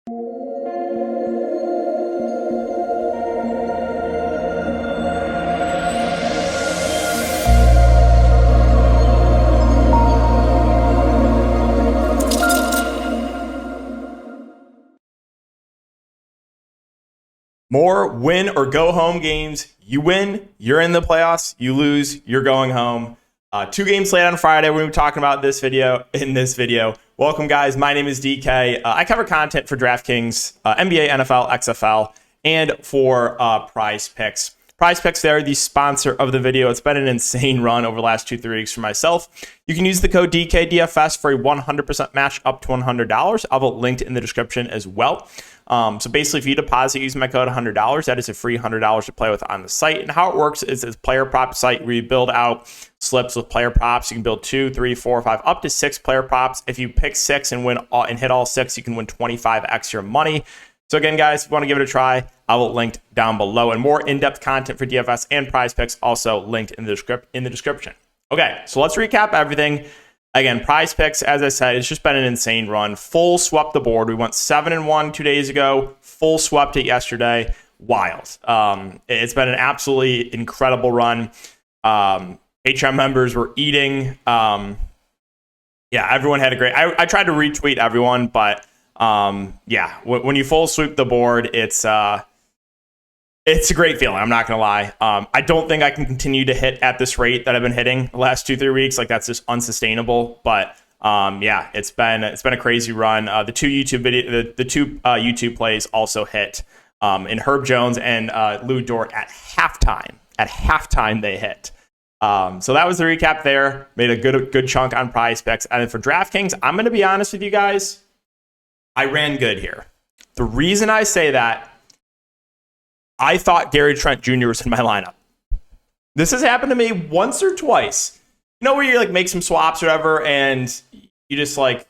More win or go home games. You win, you're in the playoffs. You lose, you're going home. 2 games late on Friday. We're going to be talking about in this video. Welcome, guys. My name is DK. I cover content for Draftkings, NBA, NFL, XFL, and for Prize Picks. Prize Picks, they're the sponsor of the video. It's been an insane run over the last 2-3 weeks for myself. You can use the code DKDFS for a 100% match up to $100. I'll have it linked in the description as well. So basically, if you deposit using my code $100, that is a free $100 to play with on the site. And how it works is it's a player prop site where you build out slips with player props. You can build 2, 3, 4, 5, up to 6 player props. If you pick 6 and hit all 6, you can win 25x your money. So again, guys, if you want to give it a try, I will link down below. And more in-depth content for DFS and Prize Picks also linked in the description. Okay, so let's recap everything. Again, Prize Picks, as I said, it's just been an insane run. Full swept the board. We went 7-1 2 days ago. Full swept it yesterday. Wild. It's been an absolutely incredible run. HM members were eating. Yeah, everyone had a great... I tried to retweet everyone, but yeah, when you full sweep the board, it's a great feeling. I'm not going to lie. I don't think I can continue to hit at this rate that I've been hitting the last 2-3 weeks. Like, that's just unsustainable. But yeah, it's been a crazy run. The two YouTube plays also hit in Herb Jones and Lou Dort at halftime. At halftime, they hit. So that was the recap there. Made a good chunk on Prize Picks. And then for DraftKings, I'm going to be honest with you guys. I ran good here. The reason I say that, I thought Gary Trent Jr. was in my lineup. This has happened to me once or twice. You know, where you like make some swaps or whatever, and you just like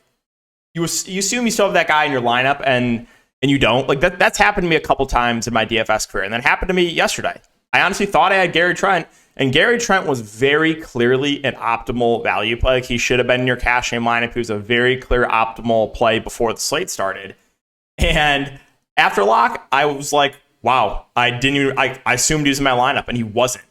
you assume you still have that guy in your lineup, and you don't. Like that's happened to me a couple times in my DFS career, and that happened to me yesterday. I honestly thought I had Gary Trent, and Gary Trent was very clearly an optimal value play. Like, he should have been in your cash game lineup. He was a very clear optimal play before the slate started. And after lock, I was like, wow, I assumed he was in my lineup, and he wasn't.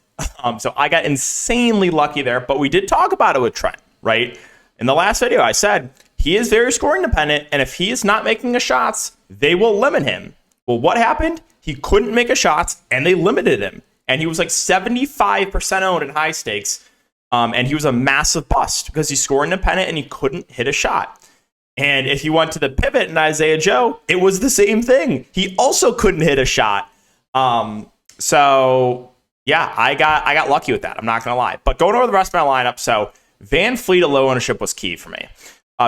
So I got insanely lucky there, but we did talk about it with Trent, right? In the last video, I said he is very scoring dependent, and if he is not making the shots, they will limit him. Well, what happened? He couldn't make a shot, and they limited him. And he was like 75% owned in high stakes, and he was a massive bust because he's scoring dependent and he couldn't hit a shot. And if you went to the pivot and Isaiah Joe, it was the same thing. He also couldn't hit a shot. So yeah, I got lucky with that. I'm not gonna lie. But going over the rest of my lineup, so Van Fleet at low ownership was key for me.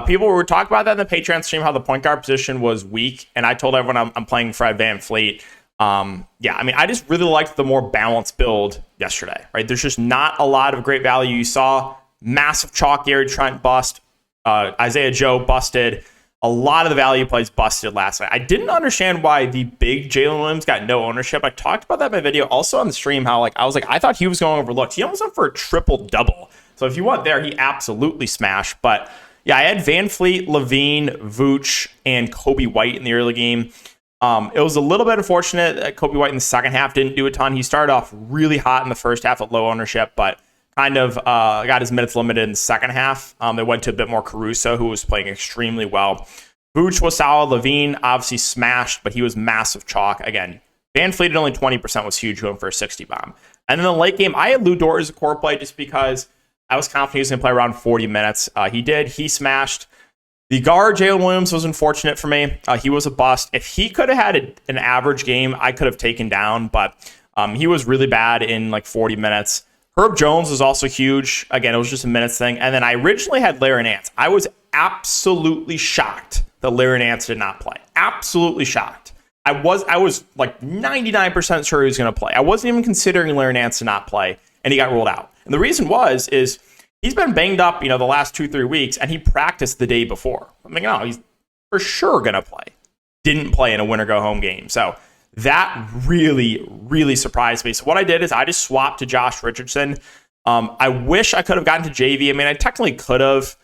People were talking about that in the Patreon stream, how the point guard position was weak, and I told everyone I'm playing Fred Van Fleet. Yeah, I mean, I just really liked the more balanced build yesterday, right? There's just not a lot of great value. You saw massive chalk Gary Trent bust, Isaiah Joe busted. A lot of the value plays busted last night. I didn't understand why the big Jalen Williams got no ownership. I talked about that in my video, also on the stream, how I thought he was going overlooked. He almost went for a triple-double. So if you want there, he absolutely smashed. But yeah, I had Van Fleet, Levine, Vooch, and Kobe White in the early game. It was a little bit unfortunate that Kobe White in the second half didn't do a ton. He started off really hot in the first half at low ownership, but kind of got his minutes limited in the second half. They went to a bit more Caruso, who was playing extremely well. Vooch was solid. Levine obviously smashed, but he was massive chalk. Again, Van Fleet at only 20% was huge, going for a 60 bomb. And then the late game, I had Lou Dort as a core play just because I was confident he was going to play around 40 minutes. He did. He smashed. The guard, Jalen Williams, was unfortunate for me. He was a bust. If he could have had an average game, I could have taken down, but he was really bad in like 40 minutes. Herb Jones was also huge. Again, it was just a minutes thing. And then I originally had Larry Nance. I was absolutely shocked that Larry Nance did not play. Absolutely shocked. I was like 99% sure he was going to play. I wasn't even considering Larry Nance to not play, and he got ruled out. And the reason is he's been banged up, the last 2-3 weeks, and he practiced the day before. I'm like, no, he's for sure going to play. Didn't play in a winner-go-home game. So that really, really surprised me. So what I did is I just swapped to Josh Richardson. I wish I could have gotten to JV. I mean, I technically could have,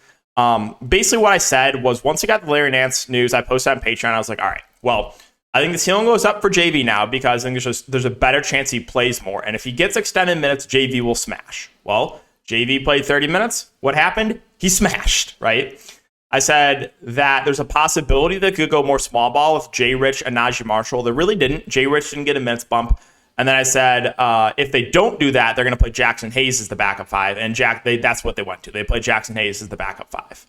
Basically what I said was once I got the Larry Nance news, I posted on Patreon. I was like, all right, well, I think the ceiling goes up for JV now because I think there's a better chance he plays more. And if he gets extended minutes, JV will smash. Well, JV played 30 minutes. What happened? He smashed, right? I said that there's a possibility that could go more small ball with Jay Rich and Najee Marshall. They really didn't. Jay Rich didn't get a minutes bump. And then I said, if they don't do that, they're going to play Jackson Hayes as the backup 5. And that's what they went to. They played Jackson Hayes as the backup 5.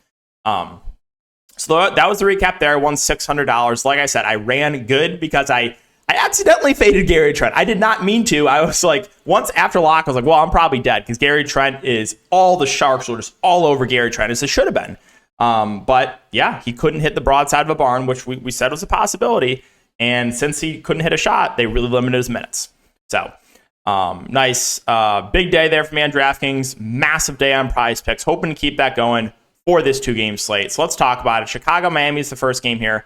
So that was the recap there. I won $600. Like I said, I ran good because I accidentally faded Gary Trent. I did not mean to. I was like, once after lock, I was like, well, I'm probably dead because Gary Trent is all the sharks were just all over Gary Trent as it should have been. But yeah, he couldn't hit the broadside of a barn, which we said was a possibility. And since he couldn't hit a shot, they really limited his minutes. So nice big day there for me on DraftKings. Massive day on Prize Picks. Hoping to keep that going for this 2-game slate. So let's talk about it. Chicago, Miami is the first game here.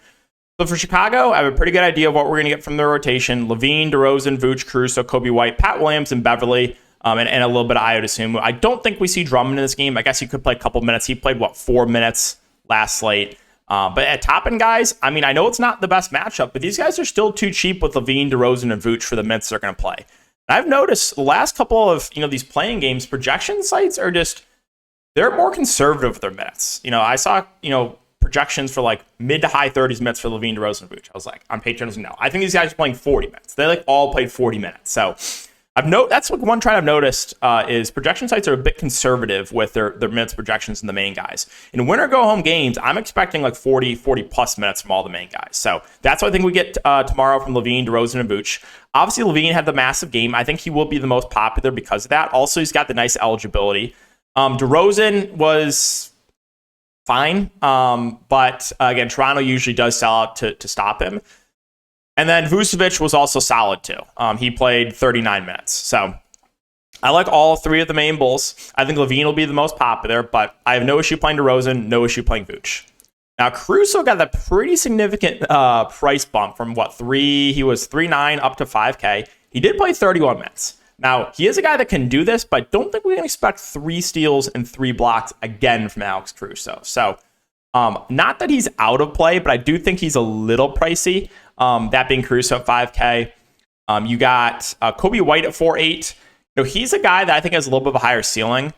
So for Chicago, I have a pretty good idea of what we're going to get from the rotation. Levine, DeRozan, Vooch, Caruso, Kobe White, Pat Williams, and Beverly, and a little bit of Ayo Dosunmu. I don't think we see Drummond in this game. I guess he could play a couple minutes. He played, 4 minutes last slate. But at top end guys, I mean, I know it's not the best matchup, but these guys are still too cheap with Levine, DeRozan, and Vooch for the minutes they're going to play. And I've noticed the last couple of these playing games, projection sites are just they're more conservative with their minutes. I saw projections for like mid to high 30s minutes for Levine, DeRozan, and Vooch. I was like on Patreon, no, I think these guys are playing 40 minutes. They like all played 40 minutes. So that's what one trend I've noticed is projection sites are a bit conservative with their minutes projections in the main guys. In winner go home games, I'm expecting like 40 plus minutes from all the main guys. So that's what I think we get tomorrow from Levine, DeRozan, and Vooch. Obviously, Levine had the massive game. I think he will be the most popular because of that. Also, he's got the nice eligibility. DeRozan was fine, but again, Toronto usually does sell out to stop him. And then Vucevic was also solid too. He played 39 minutes. So I like all three of the main Bulls. I think Levine will be the most popular, but I have no issue playing DeRozan, no issue playing Vooch. Now, Caruso got that pretty significant price bump from he was 3.9 up to 5K. He did play 31 minutes. Now, he is a guy that can do this, but I don't think we can expect 3 steals and 3 blocks again from Alex Caruso. So, not that he's out of play, but I do think he's a little pricey. That being Caruso at 5K. You got Kobe White at 4.8. He's a guy that I think has a little bit of a higher ceiling.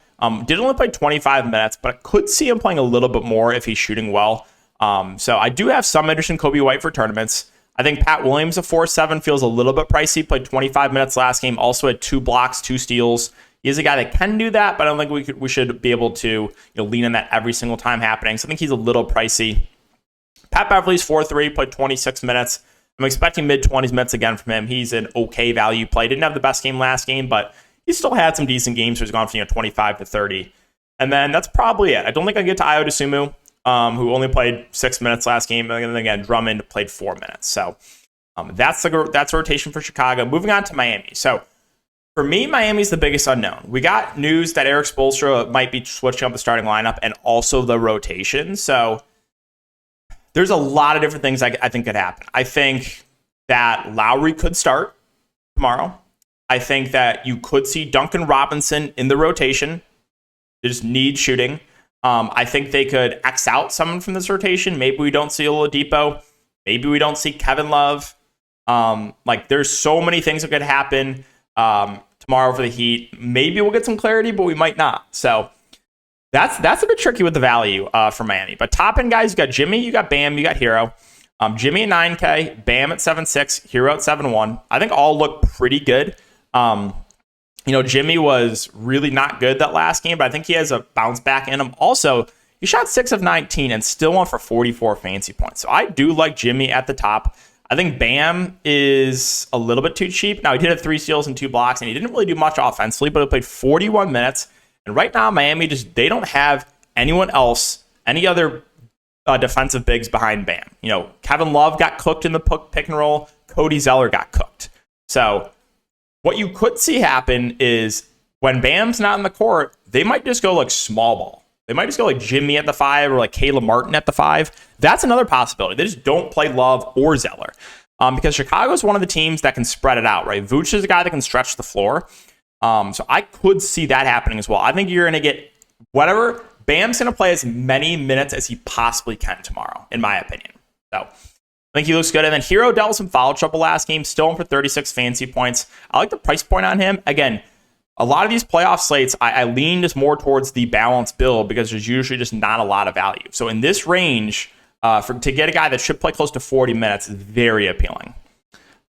Did only play 25 minutes, but I could see him playing a little bit more if he's shooting well. So I do have some interest in Kobe White for tournaments. I think Pat Williams at 4.7 feels a little bit pricey. Played 25 minutes last game. Also had 2 blocks, 2 steals. He's a guy that can do that, but I don't think we should be able to lean on that every single time happening. So I think he's a little pricey. Pat Beverly's 4.3, played 26 minutes. I'm expecting mid-20s minutes again from him. He's an okay value play. Didn't have the best game last game, but he still had some decent games where he's gone from 25 to 30. And then that's probably it. I don't think I get to Ayo Dosunmu, who only played 6 minutes last game. And then again, Drummond played 4 minutes. So that's a rotation for Chicago. Moving on to Miami. So for me, Miami's the biggest unknown. We got news that Eric Spoelstra might be switching up the starting lineup and also the rotation. So there's a lot of different things I think could happen. I think that Lowry could start tomorrow. I think that you could see Duncan Robinson in the rotation. They just need shooting. I think they could X out someone from this rotation. Maybe we don't see Oladipo. Maybe we don't see Kevin Love. There's so many things that could happen tomorrow for the Heat. Maybe we'll get some clarity, but we might not. So that's a bit tricky with the value for Miami. But top end guys, you got Jimmy, you got Bam, you got Hero. Jimmy at 9K, Bam at 7.6, Hero at 7.1. I think all look pretty good. Jimmy was really not good that last game, but I think he has a bounce back in him. Also, he shot 6 of 19 and still went for 44 fantasy points. So I do like Jimmy at the top. I think Bam is a little bit too cheap. Now, he did have 3 steals and 2 blocks, and he didn't really do much offensively, but he played 41 minutes. And right now, Miami they don't have anyone else, any other defensive bigs behind Bam. Kevin Love got cooked in the pick and roll. Cody Zeller got cooked. So what you could see happen is when Bam's not in the court, they might just go like small ball. They might just go like Jimmy at the 5 or like Caleb Martin at the 5. That's another possibility. They just don't play Love or Zeller because Chicago is one of the teams that can spread it out, right? Vooch is a guy that can stretch the floor. So I could see that happening as well. I think you're going to get whatever Bam's going to play as many minutes as he possibly can tomorrow, in my opinion. So I think he looks good. And then Hero dealt with some foul trouble last game, still in for 36 fantasy points. I like the price point on him. Again, a lot of these playoff slates, I lean just more towards the balanced build because there's usually just not a lot of value. So in this range, to get a guy that should play close to 40 minutes is very appealing.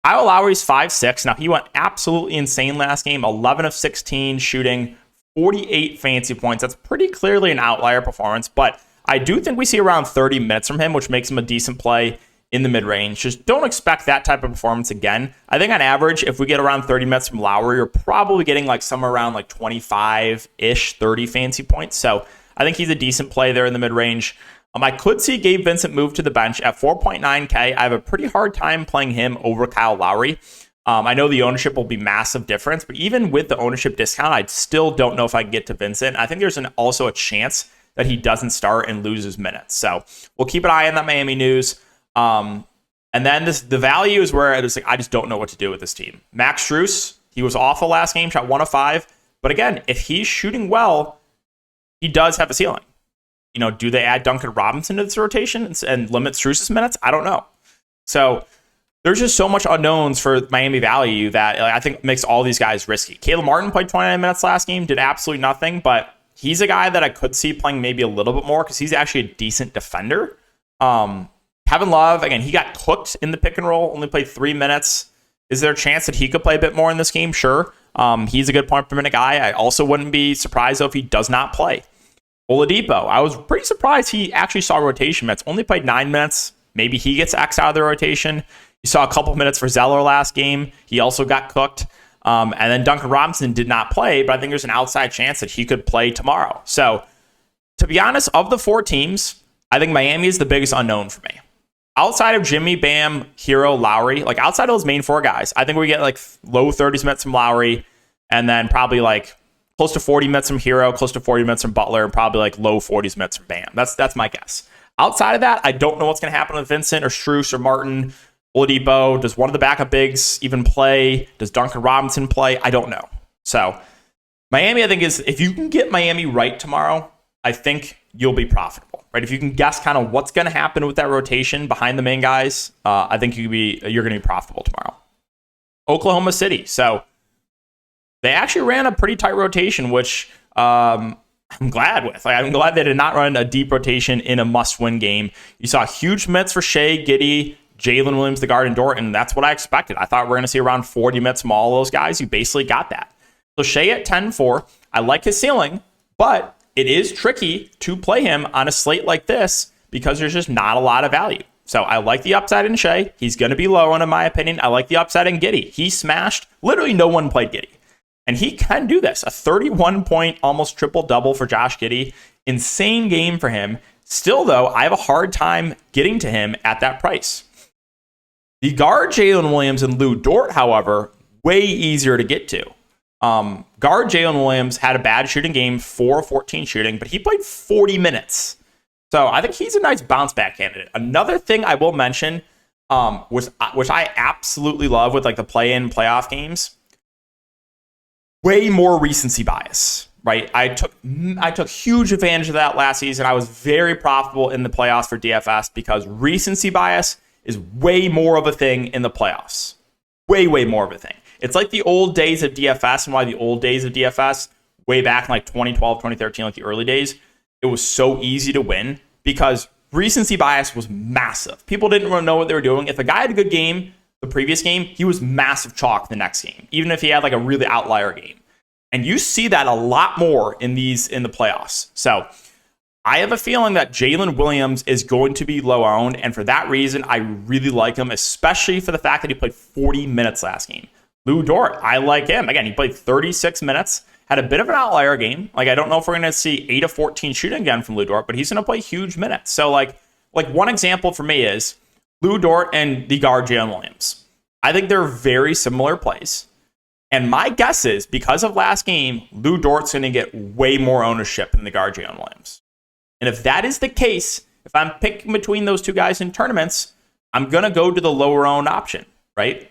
Kyle Lowry's 5'6". Now, he went absolutely insane last game, 11 of 16 shooting, 48 fantasy points. That's pretty clearly an outlier performance, but I do think we see around 30 minutes from him, which makes him a decent play in the mid-range. Just don't expect that type of performance again. I think on average, if we get around 30 minutes from Lowry, you're probably getting like somewhere around like 25-ish, 30 fantasy points. So I think he's a decent play there in the mid-range. I could see Gabe Vincent move to the bench at 4.9K. I have a pretty hard time playing him over Kyle Lowry. I know the ownership will be massive difference, but even with the ownership discount, I still don't know if I can get to Vincent. I think there's also a chance that he doesn't start and loses minutes. So we'll keep an eye on that Miami news. And then the value is where it's like I just don't know what to do with this team. Max Strus, he was awful last game, shot 1 of 5. But again, if he's shooting well, he does have a ceiling. Do they add Duncan Robinson to this rotation and limit Strus's minutes? I don't know. So there's just so much unknowns for Miami value that I think makes all these guys risky. Caleb Martin played 29 minutes last game, did absolutely nothing, but he's a guy that I could see playing maybe a little bit more because he's actually a decent defender. Kevin Love, again, he got cooked in the pick and roll, only played 3 minutes. Is there a chance that he could play a bit more in this game? Sure. He's a good point per minute guy. I also wouldn't be surprised though if he does not play. Oladipo, I was pretty surprised he actually saw rotation minutes. Only played 9 minutes. Maybe he gets X out of the rotation. You saw a couple minutes for Zeller last game. He also got cooked. And then Duncan Robinson did not play, but I think there's an outside chance that he could play tomorrow. So to be honest, of the 4 teams, I think Miami is the biggest unknown for me. Outside of Jimmy, Bam, Hero, Lowry, like outside of those main 4 guys, I think we get like low 30s minutes from Lowry and then probably like close to 40 minutes from Hero, close to 40 minutes from Butler, and probably like low 40s minutes from Bam. That's my guess. Outside of that, I don't know what's going to happen with Vincent or Strus or Martin, Oladipo. Does one of the backup bigs even play? Does Duncan Robinson play? I don't know. So Miami, I think, is if you can get Miami right tomorrow, I think you'll be profitable, right? If you can guess kind of what's going to happen with that rotation behind the main guys, I think you're going to be profitable tomorrow. Oklahoma City. So they actually ran a pretty tight rotation, which I'm glad with. I'm glad they did not run a deep rotation in a must-win game. You saw huge minutes for Shea, Giddey, Jalen Williams, the guard, and Dort, and that's what I expected. I thought we're going to see around 40 minutes from all those guys. You basically got that. So Shea at 10-4. I like his ceiling, but it is tricky to play him on a slate like this because there's just not a lot of value. So I like the upside in Shea. He's going to be low in my opinion. I like the upside in Giddey. He smashed. Literally no one played Giddey. And he can do this. A 31-point, almost triple-double for Josh Giddey. Insane game for him. Still, though, I have a hard time getting to him at that price. The guard Jalen Williams and Lou Dort, however, way easier to get to. Guard Jalen Williams had a bad shooting game, 4 of 14 shooting, but he played 40 minutes. So I think he's a nice bounce-back candidate. Another thing I will mention, which I absolutely love with like the play-in playoff games, way more recency bias, right? I took huge advantage of that last season. I was very profitable in the playoffs for DFS because recency bias is way more of a thing in the playoffs. Way, way more of a thing. It's like the old days of DFS and why the old days of DFS, way back in like 2012, 2013, like the early days, it was so easy to win because recency bias was massive. People didn't really know what they were doing. If a guy had a good game the previous game, he was massive chalk the next game, even if he had like a really outlier game. And you see that a lot more in the playoffs. So I have a feeling that Jalen Williams is going to be low owned. And for that reason, I really like him, especially for the fact that he played 40 minutes last game. Lou Dort, I like him. Again, he played 36 minutes, had a bit of an outlier game. Like, I don't know if we're going to see 8 of 14 shooting again from Lou Dort, but he's going to play huge minutes. So like one example for me is Lou Dort and the guard Jalen Williams. I think they're very similar plays. And my guess is, because of last game, Lou Dort's going to get way more ownership than the guard Jalen Williams. And if that is the case, if I'm picking between those two guys in tournaments, I'm going to go to the lower owned option, right?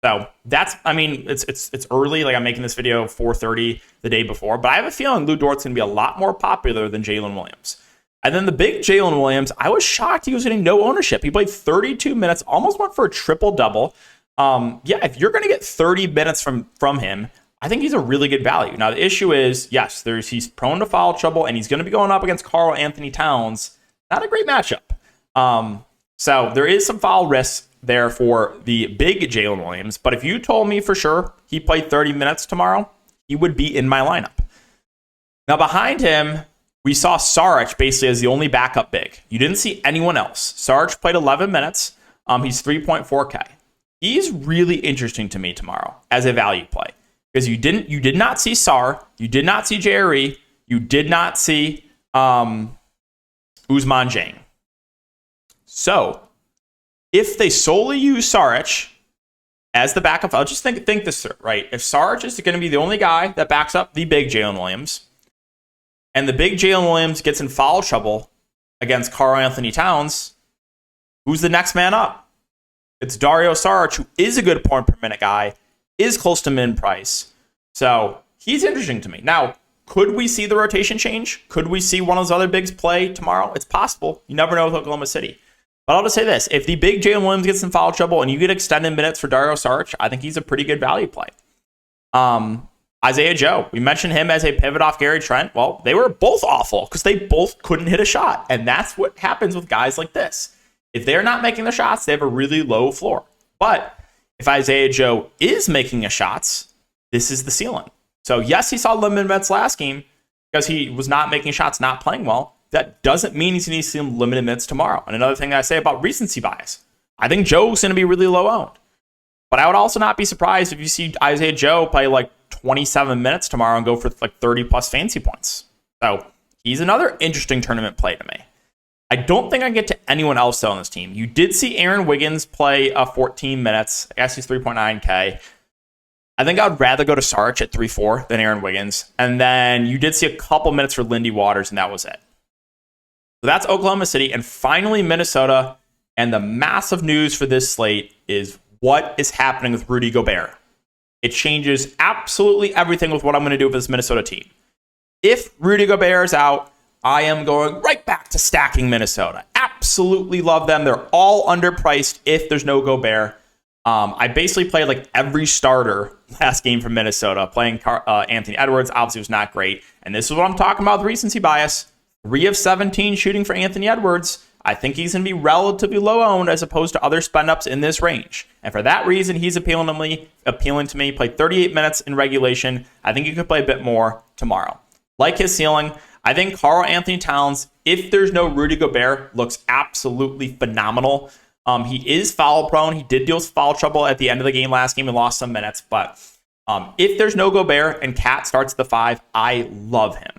So that's, I mean, it's early. Like I'm making this video 4:30 the day before, but I have a feeling Lou Dort's going to be a lot more popular than Jalen Williams. And then the big Jalen Williams, I was shocked he was getting no ownership. He played 32 minutes, almost went for a triple-double. Yeah, if you're going to get 30 minutes from him, I think he's a really good value. Now, the issue is, yes, he's prone to foul trouble, and he's going to be going up against Karl Anthony Towns. Not a great matchup. So there is some foul risk there for the big Jalen Williams. But if you told me for sure he played 30 minutes tomorrow, he would be in my lineup. Now, behind him, we saw Saric basically as the only backup big. You didn't see anyone else. Saric played 11 minutes. He's 3.4K. He's really interesting to me tomorrow as a value play because you did not see Sar, you did not see JRE, you did not see Ousmane Dieng. So if they solely use Saric as the backup, I'll just think this through, right? If Saric is going to be the only guy that backs up the big Jalen Williams, and the big Jalen Williams gets in foul trouble against Karl Anthony Towns, who's the next man up? It's Dario Saric, who is a good point per minute guy, is close to min price. So he's interesting to me. Now, could we see the rotation change? Could we see one of those other bigs play tomorrow? It's possible. You never know with Oklahoma City. But I'll just say this. If the big Jalen Williams gets in foul trouble and you get extended minutes for Dario Saric, I think he's a pretty good value play. Isaiah Joe, we mentioned him as a pivot off Gary Trent. Well, they were both awful because they both couldn't hit a shot. And that's what happens with guys like this. If they're not making the shots, they have a really low floor. But if Isaiah Joe is making the shots, this is the ceiling. So yes, he saw limited minutes last game because he was not making shots, not playing well. That doesn't mean he's going to see him limited minutes tomorrow. And another thing that I say about recency bias, I think Joe's going to be really low owned. But I would also not be surprised if you see Isaiah Joe play like 27 minutes tomorrow and go for like 30 plus fantasy points. So he's another interesting tournament play to me. I don't think I can get to anyone else though on this team. You did see Aaron Wiggins play 14 minutes. I guess he's 3.9K. I think I'd rather go to Saric at 3.4 than Aaron Wiggins. And then you did see a couple minutes for Lindy Waters, and that was it. So that's Oklahoma City. And finally, Minnesota. And the massive news for this slate is what is happening with Rudy Gobert. It changes absolutely everything with what I'm going to do with this Minnesota team. If Rudy Gobert is out, I am going right back to stacking Minnesota. Absolutely love them. They're all underpriced if there's no Gobert. I basically played like every starter last game for Minnesota. Playing Anthony Edwards obviously was not great. And this is what I'm talking about with recency bias. 3 of 17 shooting for Anthony Edwards. I think he's going to be relatively low owned as opposed to other spend ups in this range. And for that reason, he's appealing to me. Played 38 minutes in regulation. I think he could play a bit more tomorrow. Like his ceiling, I think Karl Anthony Towns, if there's no Rudy Gobert, looks absolutely phenomenal. He is foul prone. He did deal with foul trouble at the end of the game last game and lost some minutes. But if there's no Gobert and Cat starts at the 5, I love him.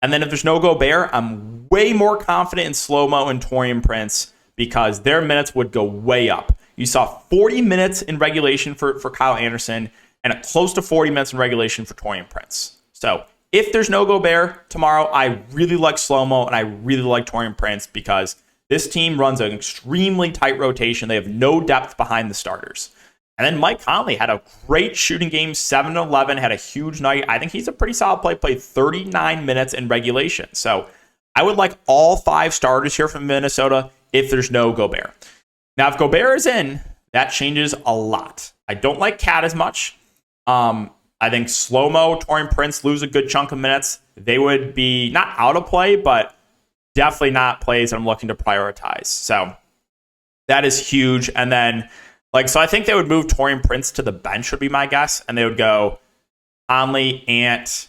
And then if there's no Gobert, I'm way more confident in Slow-Mo and Taurean Prince because their minutes would go way up. You saw 40 minutes in regulation for Kyle Anderson and close to 40 minutes in regulation for Taurean Prince. So if there's no Gobert tomorrow, I really like Slow-Mo and I really like Taurean Prince because this team runs an extremely tight rotation. They have no depth behind the starters. And then Mike Conley had a great shooting game, 7-11, had a huge night. I think he's a pretty solid play, played 39 minutes in regulation. So I would like all 5 starters here from Minnesota if there's no Gobert. Now, if Gobert is in, that changes a lot. I don't like Cat as much. I think Slow-Mo, Taurean Prince lose a good chunk of minutes. They would be not out of play, but definitely not plays that I'm looking to prioritize. So that is huge. And then so I think they would move Taurean Prince to the bench would be my guess. And they would go Conley, Ant,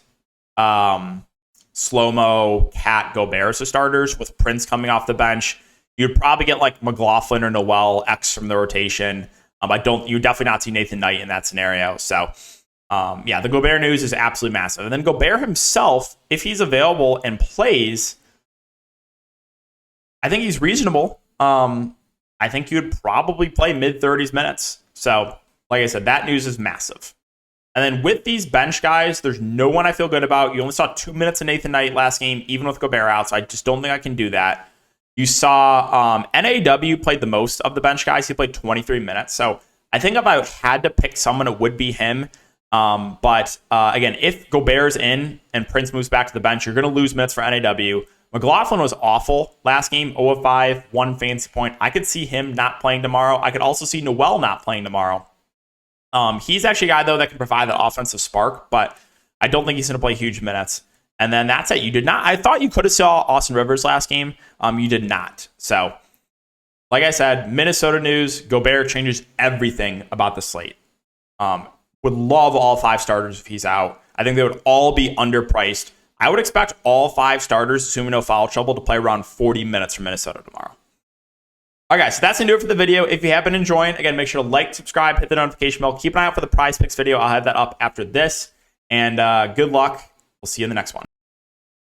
Slow-Mo, Cat, Gobert as the starters with Prince coming off the bench. You'd probably get like McLaughlin or Noel X from the rotation. You definitely not see Nathan Knight in that scenario. So the Gobert news is absolutely massive. And then Gobert himself, if he's available and plays, I think he's reasonable. I think you would probably play mid-30s minutes. So, like I said, that news is massive. And then with these bench guys, there's no one I feel good about. You only saw 2 minutes of Nathan Knight last game, even with Gobert out, so I just don't think I can do that. You saw NAW played the most of the bench guys. He played 23 minutes. So I think if I had to pick someone, it would be him. But again, if Gobert's in and Prince moves back to the bench, you're going to lose minutes for NAW. McLaughlin was awful last game, 0 of 5, 1 fantasy point. I could see him not playing tomorrow. I could also see Noel not playing tomorrow. He's actually a guy, though, that can provide that offensive spark, but I don't think he's going to play huge minutes. And then that's it. You did not. I thought you could have saw Austin Rivers last game. You did not. So, like I said, Minnesota news, Gobert changes everything about the slate. Would love all 5 starters if he's out. I think they would all be underpriced. I would expect all 5 starters, assuming no foul trouble, to play around 40 minutes for Minnesota tomorrow. All right, guys, so that's going to do it for the video. If you have been enjoying, again, make sure to like, subscribe, hit the notification bell. Keep an eye out for the Prize Picks video. I'll have that up after this. And good luck. We'll see you in the next one.